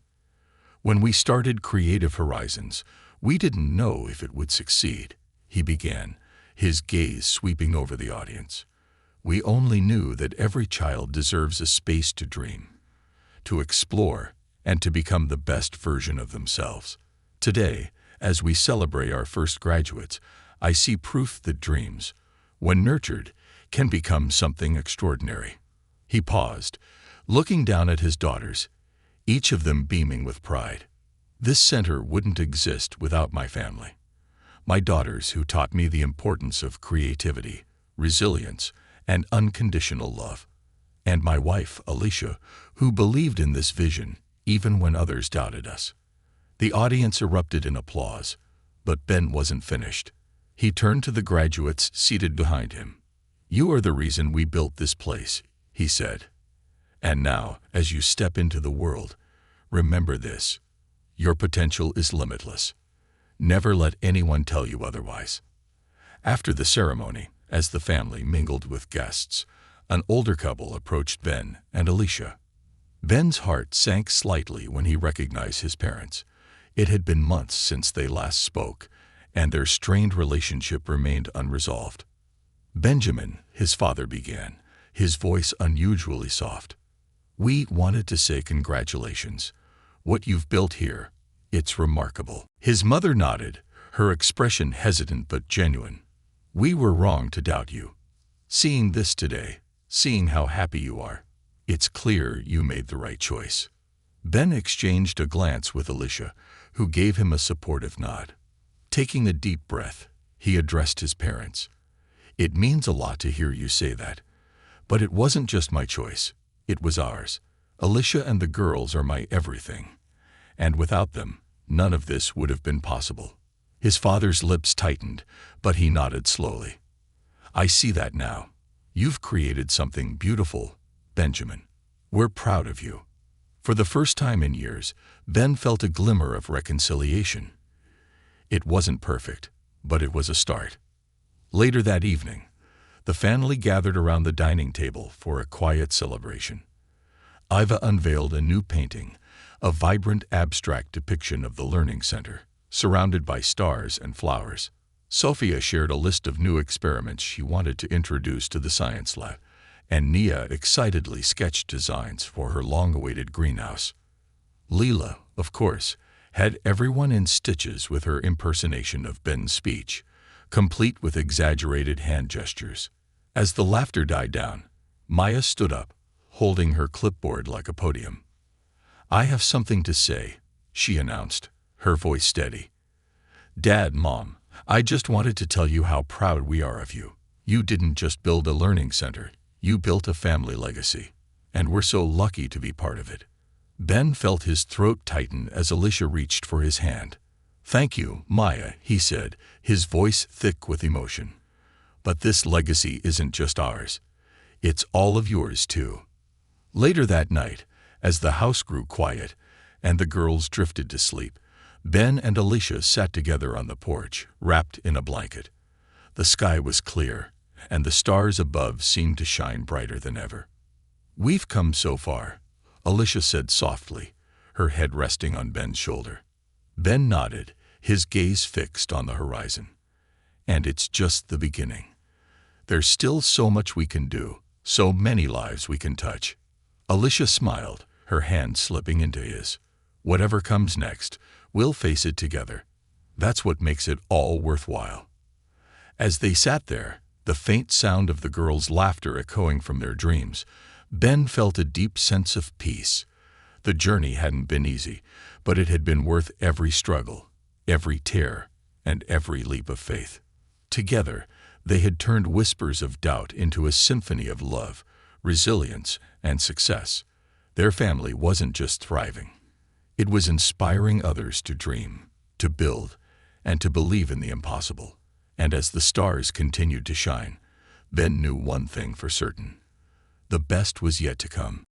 "When we started Creative Horizons, we didn't know if it would succeed," he began, his gaze sweeping over the audience. "We only knew that every child deserves a space to dream, to explore, and to become the best version of themselves. Today, as we celebrate our first graduates, I see proof that dreams, when nurtured, can become something extraordinary." He paused, looking down at his daughters, each of them beaming with pride. "This center wouldn't exist without my family. My daughters who taught me the importance of creativity, resilience, and unconditional love. And my wife, Alicia, who believed in this vision even when others doubted us." The audience erupted in applause, but Ben wasn't finished. He turned to the graduates seated behind him. "You are the reason we built this place," he said. "And now, as you step into the world, remember this. Your potential is limitless. Never let anyone tell you otherwise." After the ceremony, as the family mingled with guests, an older couple approached Ben and Alicia. Ben's heart sank slightly when he recognized his parents. It had been months since they last spoke, and their strained relationship remained unresolved. "Benjamin," his father began, his voice unusually soft. "We wanted to say congratulations. What you've built here, it's remarkable." His mother nodded, her expression hesitant but genuine. "We were wrong to doubt you. Seeing this today, seeing how happy you are, it's clear you made the right choice." Ben exchanged a glance with Alicia, who gave him a supportive nod. Taking a deep breath, he addressed his parents. "It means a lot to hear you say that. But it wasn't just my choice, it was ours. Alicia and the girls are my everything. And without them, none of this would have been possible." His father's lips tightened, but he nodded slowly. "I see that now. You've created something beautiful, Benjamin. We're proud of you." For the first time in years, Ben felt a glimmer of reconciliation. It wasn't perfect, but it was a start. Later that evening, the family gathered around the dining table for a quiet celebration. Iva unveiled a new painting, a vibrant abstract depiction of the Learning Center, surrounded by stars and flowers. Sophia shared a list of new experiments she wanted to introduce to the science lab, and Nia excitedly sketched designs for her long-awaited greenhouse. Leela, of course, had everyone in stitches with her impersonation of Ben's speech, complete with exaggerated hand gestures. As the laughter died down, Maya stood up, holding her clipboard like a podium. "I have something to say," she announced, her voice steady. "Dad, Mom, I just wanted to tell you how proud we are of you. You didn't just build a learning center, you built a family legacy, and we're so lucky to be part of it." Ben felt his throat tighten as Alicia reached for his hand. "Thank you, Maya," he said, his voice thick with emotion. "But this legacy isn't just ours. It's all of yours, too." Later that night, as the house grew quiet and the girls drifted to sleep, Ben and Alicia sat together on the porch, wrapped in a blanket. The sky was clear, and the stars above seemed to shine brighter than ever. "We've come so far," Alicia said softly, her head resting on Ben's shoulder. Ben nodded, his gaze fixed on the horizon. "And it's just the beginning. There's still so much we can do, so many lives we can touch." Alicia smiled, her hand slipping into his. "Whatever comes next, we'll face it together. That's what makes it all worthwhile." As they sat there, the faint sound of the girls' laughter echoing from their dreams, Ben felt a deep sense of peace. The journey hadn't been easy, but it had been worth every struggle, every tear, and every leap of faith. Together, they had turned whispers of doubt into a symphony of love, resilience, and success. Their family wasn't just thriving. It was inspiring others to dream, to build, and to believe in the impossible. And as the stars continued to shine, Ben knew one thing for certain: the best was yet to come.